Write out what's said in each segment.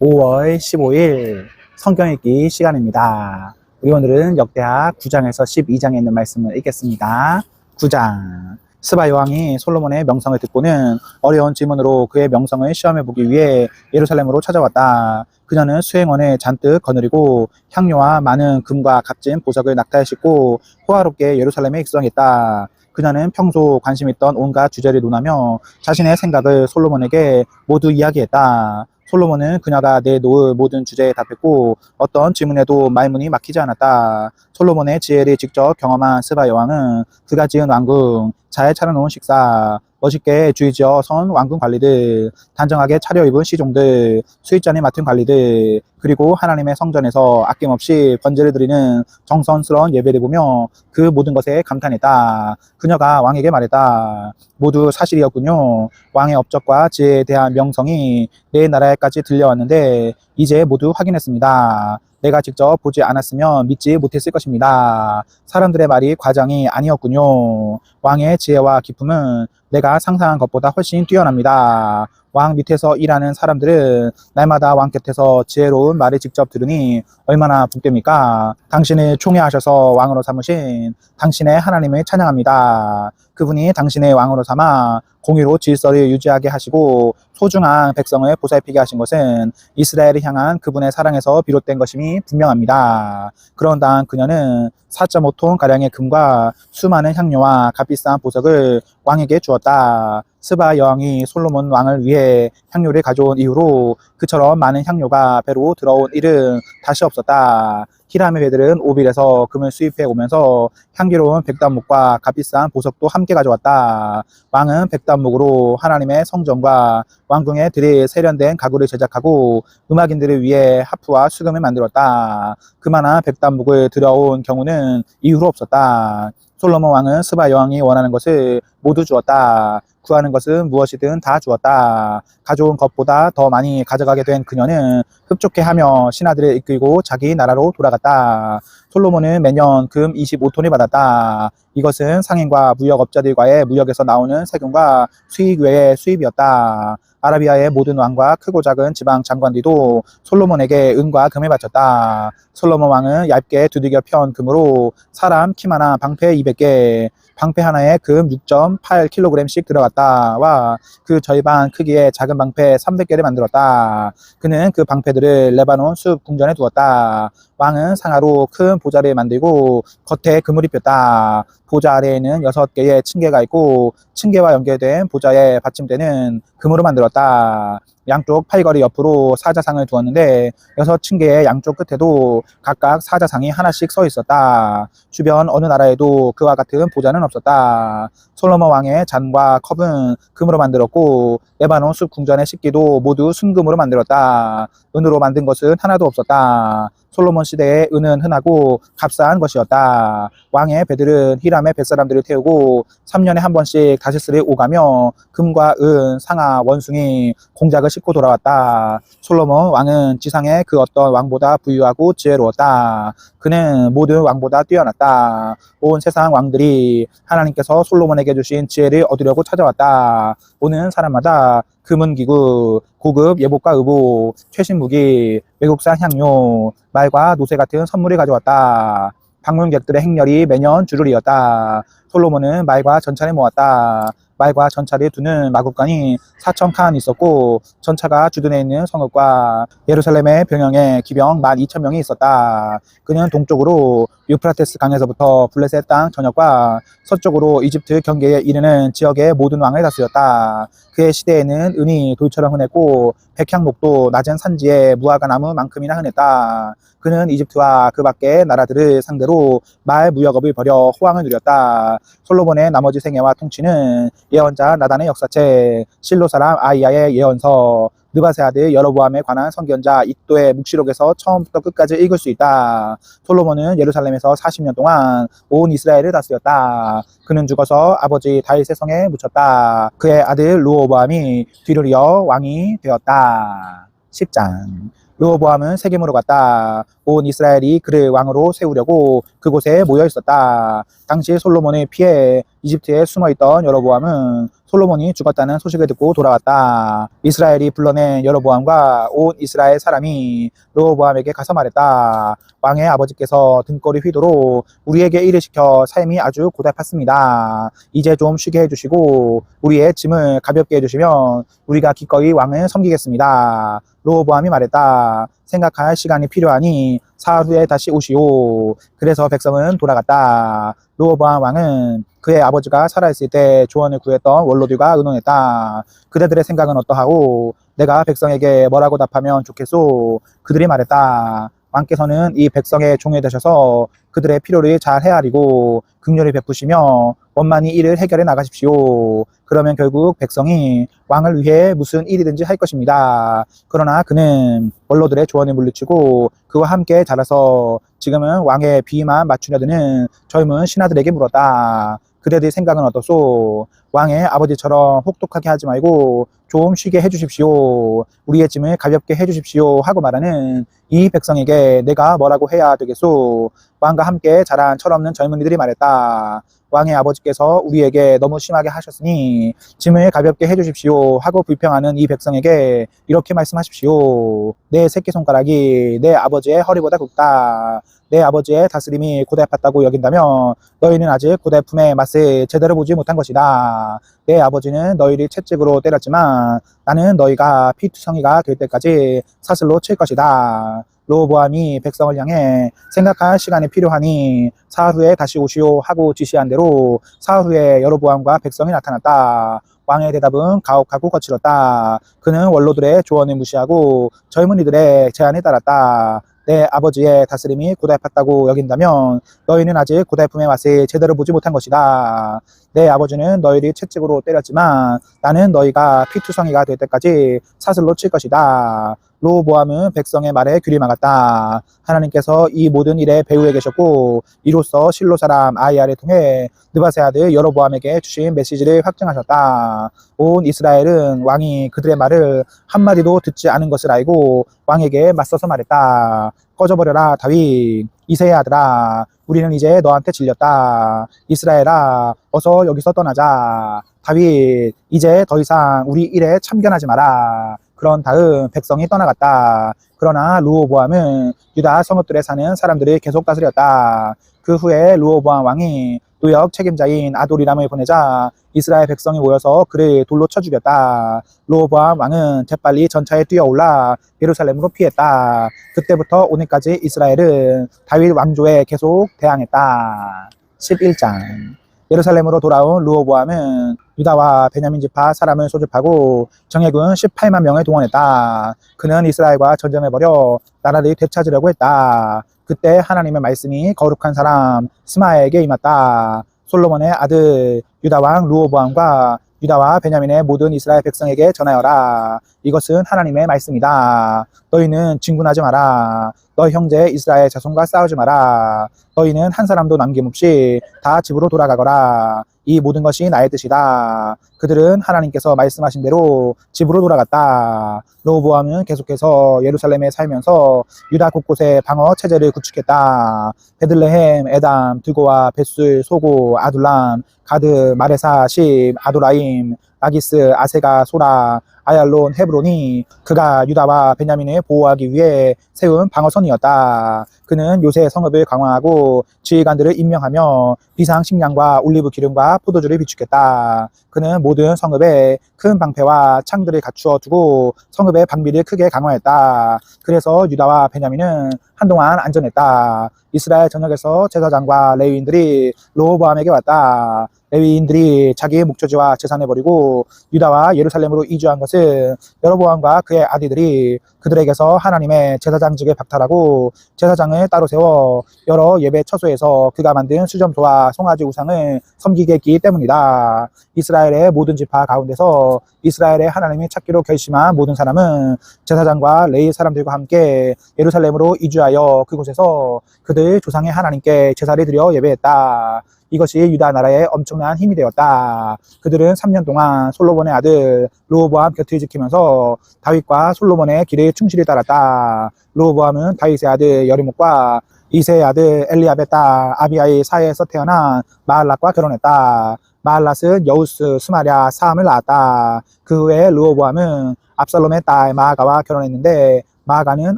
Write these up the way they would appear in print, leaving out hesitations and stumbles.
5월 15일 성경 읽기 시간입니다. 우리 오늘은 역대하 9장에서 12장에 있는 말씀을 읽겠습니다. 9장. 스바 여왕이 솔로몬의 명성을 듣고는 어려운 질문으로 그의 명성을 시험해 보기 위해 예루살렘으로 찾아왔다. 그녀는 수행원을 잔뜩 거느리고 향료와 많은 금과 값진 보석을 낙타에 싣고 호화롭게 예루살렘에 입성했다. 그녀는 평소 관심 있던 온갖 주제를 논하며 자신의 생각을 솔로몬에게 모두 이야기했다. 솔로몬은 그녀가 내놓을 모든 주제에 답했고 어떤 질문에도 말문이 막히지 않았다. 솔로몬의 지혜를 직접 경험한 스바 여왕은 그가 지은 왕궁, 잘 차려놓은 식사, 멋있게 주의지어 선 왕궁 관리들, 단정하게 차려입은 시종들, 수입잔을 맡은 관리들, 그리고 하나님의 성전에서 아낌없이 번제를 드리는 정성스러운 예배를 보며 그 모든 것에 감탄했다. 그녀가 왕에게 말했다. 모두 사실이었군요. 왕의 업적과 지혜에 대한 명성이 내 나라에까지 들려왔는데 이제 모두 확인했습니다. 내가 직접 보지 않았으면 믿지 못했을 것입니다. 사람들의 말이 과장이 아니었군요. 왕의 지혜와 기품은 내가 상상한 것보다 훨씬 뛰어납니다. 왕 밑에서 일하는 사람들은 날마다 왕 곁에서 지혜로운 말을 직접 들으니 얼마나 복됩니까? 당신을 총애하셔서 왕으로 삼으신 당신의 하나님을 찬양합니다. 그분이 당신의 왕으로 삼아 공의로 질서를 유지하게 하시고 소중한 백성을 보살피게 하신 것은 이스라엘을 향한 그분의 사랑에서 비롯된 것임이 분명합니다. 그런 다음 그녀는 4.5톤 가량의 금과 수많은 향료와 값비싼 보석을 왕에게 주었다. 스바 여왕이 솔로몬 왕을 위해 향료를 가져온 이후로 그처럼 많은 향료가 배로 들어온 일은 다시 없었다. 히람의 배들은 오빌에서 금을 수입해 오면서 향기로운 백단목과 값비싼 보석도 함께 가져왔다. 왕은 백단목으로 하나님의 성전과 왕궁에 드릴 세련된 가구를 제작하고 음악인들을 위해 하프와 수금을 만들었다. 그만한 백단목을 들여온 경우는 이후로 없었다. 솔로몬 왕은 스바 여왕이 원하는 것을 모두 주었다. 구하는 것은 무엇이든 다 주었다. 가져온 것보다 더 많이 가져가게 된 그녀는 흡족해하며 신하들을 이끌고 자기 나라로 돌아갔다. 솔로몬은 매년 금 25톤을 받았다. 이것은 상인과 무역업자들과의 무역에서 나오는 세금과 수익 외의 수입이었다. 아라비아의 모든 왕과 크고 작은 지방 장관들도 솔로몬에게 은과 금을 바쳤다. 솔로몬 왕은 얇게 두들겨 편 금으로 사람 키만한 방패 200개, 방패 하나에 금 6.8kg씩 들어갔다와 그 절반 크기의 작은 방패 300개를 만들었다. 그는 그 방패들을 레바논 숲 궁전에 두었다. 왕은 상하로 큰 보좌를 만들고 겉에 금을 입혔다. 보좌 아래에는 6개의 층계가 있고 층계와 연결된 보좌의 받침대는 금으로 만들었다. 양쪽 팔걸이 옆으로 사자상을 두었는데 6층계의 양쪽 끝에도 각각 사자상이 하나씩 서 있었다. 주변 어느 나라에도 그와 같은 보좌는 없었다. 솔로몬 왕의 잔과 컵은 금으로 만들었고 레바논 숲 궁전의 식기도 모두 순금으로 만들었다. 은으로 만든 것은 하나도 없었다. 솔로몬 시대의 은은 흔하고 값싼 것이었다. 왕의 배들은 히람의 뱃사람들을 태우고 3년에 한 번씩 다시스를 오가며 금과 은, 상아, 원숭이, 공작을 싣고 돌아왔다. 솔로몬 왕은 지상의 그 어떤 왕보다 부유하고 지혜로웠다. 그는 모든 왕보다 뛰어났다. 온 세상 왕들이 하나님께서 솔로몬에게 주신 지혜를 얻으려고 찾아왔다. 오는 사람마다 금은기구, 고급 예복과 의복, 최신 무기, 외국산 향료, 말과 노새 같은 선물을 가져왔다. 방문객들의 행렬이 매년 줄을 이었다. 솔로몬은 말과 전차를 모았다. 말과 전차를 두는 마국간이 4,000칸 있었고 전차가 주둔해 있는 성읍과 예루살렘의 병영에 기병 12,000명이 있었다. 그는 동쪽으로 유프라테스 강에서부터 블레셋 땅 전역과 서쪽으로 이집트 경계에 이르는 지역의 모든 왕을 다스렸다. 그의 시대에는 은이 돌처럼 흔했고 백향목도 낮은 산지에 무화과 나무만큼이나 흔했다. 그는 이집트와 그 밖의 나라들을 상대로 말 무역업을 벌여 호황을 누렸다. 솔로몬의 나머지 생애와 통치는 예언자 나단의 역사책, 실로 사람 아이야의 예언서, 느바세 아들 여로보암에 관한 선견자 익도의 묵시록에서 처음부터 끝까지 읽을 수 있다. 솔로몬은 예루살렘에서 40년 동안 온 이스라엘을 다스렸다. 그는 죽어서 아버지 다윗의 성에 묻혔다. 그의 아들 르호보암이 뒤를 이어 왕이 되었다. 10장. 르호보암은 세겜으로 갔다. 온 이스라엘이 그를 왕으로 세우려고 그곳에 모여 있었다. 당시 솔로몬을 피해 이집트에 숨어있던 여로보암은 솔로몬이 죽었다는 소식을 듣고 돌아왔다. 이스라엘이 불러낸 여로보암과 온 이스라엘 사람이 르호보암에게 가서 말했다. 왕의 아버지께서 등골이 휘도록 우리에게 일을 시켜 삶이 아주 고달팠습니다. 이제 좀 쉬게 해주시고 우리의 짐을 가볍게 해주시면 우리가 기꺼이 왕을 섬기겠습니다. 르호보암이 말했다. 생각할 시간이 필요하니 사흘 후에 다시 오시오. 그래서 백성은 돌아갔다. 르호보암 왕은 그의 아버지가 살아있을 때 조언을 구했던 원로들과 의논했다. 그대들의 생각은 어떠하고 내가 백성에게 뭐라고 답하면 좋겠소? 그들이 말했다. 왕께서는 이 백성의 종이 되셔서 그들의 필요를 잘 헤아리고 긍휼히 베푸시며 원만히 이를 해결해 나가십시오. 그러면 결국 백성이 왕을 위해 무슨 일이든지 할 것입니다. 그러나 그는 원로들의 조언을 물리치고 그와 함께 자라서 지금은 왕의 비위만 맞추려 드는 젊은 신하들에게 물었다. 그대들 생각은 어떠소? 왕의 아버지처럼 혹독하게 하지 말고 좀 쉬게 해주십시오. 우리의 짐을 가볍게 해주십시오. 하고 말하는 이 백성에게 내가 뭐라고 해야 되겠소? 왕과 함께 자란 철없는 젊은이들이 말했다. 왕의 아버지께서 우리에게 너무 심하게 하셨으니 짐을 가볍게 해주십시오. 하고 불평하는 이 백성에게 이렇게 말씀하십시오. 내 새끼손가락이 내 아버지의 허리보다 굵다. 내 아버지의 다스림이 고달팠다고 여긴다면 너희는 아직 고달픔의 맛을 제대로 보지 못한 것이다. 내 아버지는 너희를 채찍으로 때렸지만 나는 너희가 피투성이가 될 때까지 사슬로 칠 것이다. 르호보암이 백성을 향해 생각할 시간이 필요하니 사흘 후에 다시 오시오 하고 지시한 대로 사흘 후에 여로보암과 백성이 나타났다. 왕의 대답은 가혹하고 거칠었다. 그는 원로들의 조언을 무시하고 젊은이들의 제안에 따랐다. 내 아버지의 다스림이 고달팠다고 여긴다면 너희는 아직 고달픔의 맛을 제대로 보지 못한 것이다. 내 아버지는 너희를 채찍으로 때렸지만 나는 너희가 피투성이가 될 때까지 사슬로 칠 것이다. 르호보암은 백성의 말에 귀를 막았다. 하나님께서 이 모든 일에 배후에 계셨고 이로써 실로 사람 아이야를 통해 느밧의 아들 여로보암에게 주신 메시지를 확증하셨다. 온 이스라엘은 왕이 그들의 말을 한마디도 듣지 않은 것을 알고 왕에게 맞서서 말했다. 꺼져버려라 다윗, 이새의 아들아, 우리는 이제 너한테 질렸다. 이스라엘아, 어서 여기서 떠나자. 다윗, 이제 더 이상 우리 일에 참견하지 마라. 그런 다음 백성이 떠나갔다. 그러나 르호보암은 유다 성읍들에 사는 사람들을 계속 다스렸다. 그 후에 르호보암 왕이 노역 책임자인 아도리람을 보내자 이스라엘 백성이 모여서 그를 돌로 쳐 죽였다. 르호보암 왕은 재빨리 전차에 뛰어올라 예루살렘으로 피했다. 그때부터 오늘까지 이스라엘은 다윗 왕조에 계속 대항했다. 11장. 예루살렘으로 돌아온 르호보암은 유다와 베냐민 지파 사람을 소집하고 정예군 18만 명을 동원했다. 그는 이스라엘과 전쟁을 벌여 나라를 되찾으려고 했다. 그때 하나님의 말씀이 거룩한 사람 스마야에게 임했다. 솔로몬의 아들 유다 왕 르호보암과 유다와 베냐민의 모든 이스라엘 백성에게 전하여라. 이것은 하나님의 말씀이다. 너희는 진군하지 마라. 너희 형제 이스라엘 자손과 싸우지 마라. 너희는 한 사람도 남김없이 다 집으로 돌아가거라. 이 모든 것이 나의 뜻이다. 그들은 하나님께서 말씀하신 대로 집으로 돌아갔다. 르호보암은 계속해서 예루살렘에 살면서 유다 곳곳에 방어 체제를 구축했다. 베들레헴, 에담, 드고와 벳술, 소고, 아둘람, 가드, 마레사, 십, 아도라임, 아기스, 아세가, 소라, 아얄론, 헤브론이 그가 유다와 베냐민을 보호하기 위해 세운 방어선이었다. 그는 요새 성읍을 강화하고 지휘관들을 임명하며 비상 식량과 올리브 기름과 포도주를 비축했다. 그는 모든 성읍에 큰 방패와 창들을 갖추어 두고 성읍의 방비를 크게 강화했다. 그래서 유다와 베냐민은 한동안 안전했다. 이스라엘 전역에서 제사장과 레위인들이 르호보암에게 왔다. 레위인들이 자기의 목초지와 재산을 버리고 유다와 예루살렘으로 이주한 것은 여로보암과 그의 아들들이 그들에게서 하나님의 제사장직을 박탈하고 제사장을 따로 세워 여러 예배 처소에서 그가 만든 수점소와 송아지 우상을 섬기게 했기 때문이다. 이스라엘의 모든 지파 가운데서 이스라엘의 하나님이 찾기로 결심한 모든 사람은 제사장과 레위 사람들과 함께 예루살렘으로 이주하여 그곳에서 그들 조상의 하나님께 제사를 드려 예배했다. 이것이 유다 나라의 엄청난 힘이 되었다. 그들은 3년 동안 솔로몬의 아들 르호보암 곁을 지키면서 다윗과 솔로몬의 길을 충실히 따랐다. 르호보암은 다윗의 아들 여리목과 이새의 아들 엘리압의 딸 아비아의 사이에서 태어난 마할락과 결혼했다. 마할랏은 여우스, 스마랴, 사함을 낳았다. 그 후에 르호보암은 압살롬의 딸 마아가와 결혼했는데 마아가는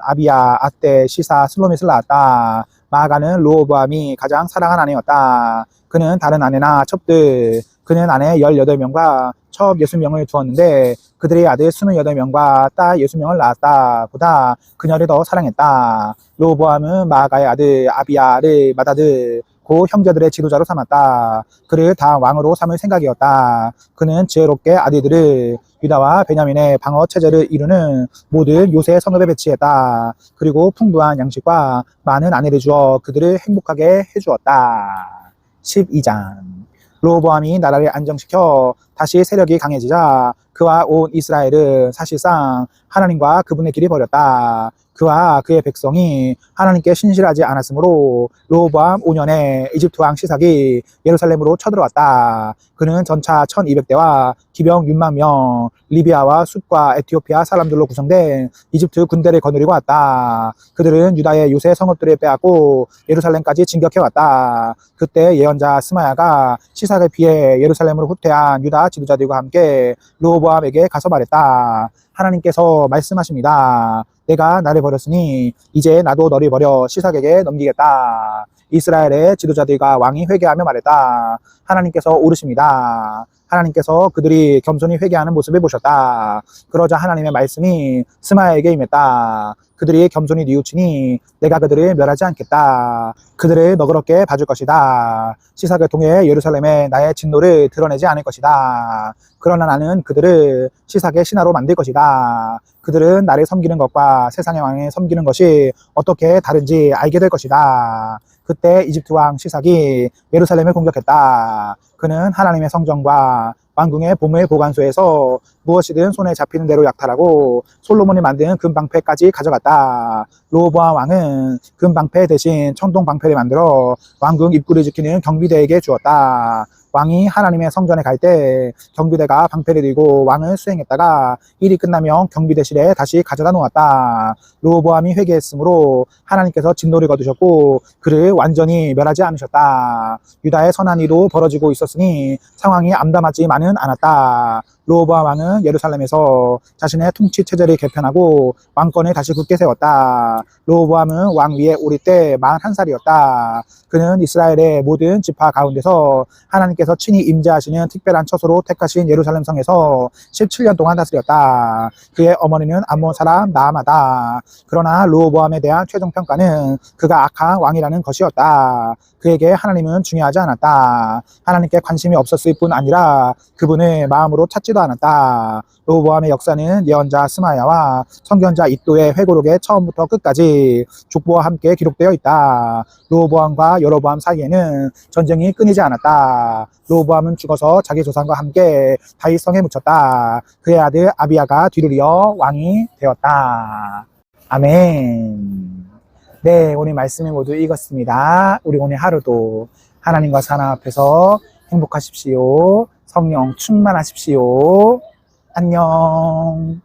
아비야, 아떼, 시사, 슬로밋을 낳았다. 마아가는 르호보암이 가장 사랑한 아내였다. 그는 다른 아내나 첩들, 그는 아내 18명과 첩 60명을 두었는데 그들의 아들 28명과 딸 60명을 낳았다. 보다 그녀를 더 사랑했다. 르호보암은 마아가의 아들 아비야를 맏아들 고 형제들의 지도자로 삼았다. 그를 다 왕으로 삼을 생각이었다. 그는 지혜롭게 아들들을 유다와 베냐민의 방어 체제를 이루는 모든 요새 성읍에 배치했다. 그리고 풍부한 양식과 많은 아내를 주어 그들을 행복하게 해주었다. 12장. 르호보암이 나라를 안정시켜 다시 세력이 강해지자 그와 온 이스라엘은 사실상 하나님과 그분의 길이 버렸다. 그와 그의 백성이 하나님께 신실하지 않았으므로 르호보암 5년에 이집트 왕 시삭이 예루살렘으로 쳐들어왔다. 그는 전차 1200대와 기병 6만 명, 리비아와 숲과 에티오피아 사람들로 구성된 이집트 군대를 거느리고 왔다. 그들은 유다의 요새 성읍들을 빼앗고 예루살렘까지 진격해왔다. 그때 예언자 스마야가 시삭을 피해 예루살렘으로 후퇴한 유다 지도자들과 함께 르호보암에게 가서 말했다. 하나님께서 말씀하십니다. 내가 나를 버렸으니 이제 나도 너를 버려 시삭에게 넘기겠다. 이스라엘의 지도자들과 왕이 회개하며 말했다. 하나님께서 오르십니다. 하나님께서 그들이 겸손히 회개하는 모습을 보셨다. 그러자 하나님의 말씀이 스마야에게 임했다. 그들이 겸손히 뉘우치니 내가 그들을 멸하지 않겠다. 그들을 너그럽게 봐줄 것이다. 시삭을 통해 예루살렘에 나의 진노를 드러내지 않을 것이다. 그러나 나는 그들을 시삭의 신하로 만들 것이다. 그들은 나를 섬기는 것과 세상의 왕을 섬기는 것이 어떻게 다른지 알게 될 것이다. 그때 이집트 왕 시삭이 예루살렘을 공격했다. 그는 하나님의 성전과 왕궁의 보물 보관소에서 무엇이든 손에 잡히는 대로 약탈하고 솔로몬이 만든 금방패까지 가져갔다. 르호보암 왕은 금방패 대신 청동방패를 만들어 왕궁 입구를 지키는 경비대에게 주었다. 왕이 하나님의 성전에 갈 때 경비대가 방패를 들고 왕을 수행했다가 일이 끝나면 경비대실에 다시 가져다 놓았다. 르호보암이 회개했으므로 하나님께서 진노를 거두셨고 그를 완전히 멸하지 않으셨다. 유다의 선한 일도 벌어지고 있었으니 상황이 암담하지만은 않았다. 르호보암 왕은 예루살렘에서 자신의 통치 체제를 개편하고 왕권을 다시 굳게 세웠다. 르호보암은 왕 위에 오를 때 41살이었다. 그는 이스라엘의 모든 지파 가운데서 하나님께서 친히 임재하시는 특별한 처소로 택하신 예루살렘 성에서 17년 동안 다스렸다. 그의 어머니는 암몬 사람 나아마다. 그러나 르호보암에 대한 최종 평가는 그가 악한 왕이라는 것이었다. 그에게 하나님은 중요하지 않았다. 하나님께 관심이 없었을 뿐 아니라 그분을 마음으로 찾지도 않았다. 르호보암의 역사는 예언자 스마야와 선견자 id도의 회고록에 처음부터 끝까지 족보와 함께 기록되어 있다. 르호보암과 여로보암 사이에는 전쟁이 끊이지 않았다. 르호보암은 죽어서 자기 조상과 함께 다윗성에 묻혔다. 그의 아들 아비야가 뒤를 이어 왕이 되었다. 아멘. 네, 오늘 말씀을 모두 읽었습니다. 우리 오늘 하루도 하나님과 사람 앞에서 행복하십시오. 성령 충만하십시오. 안녕.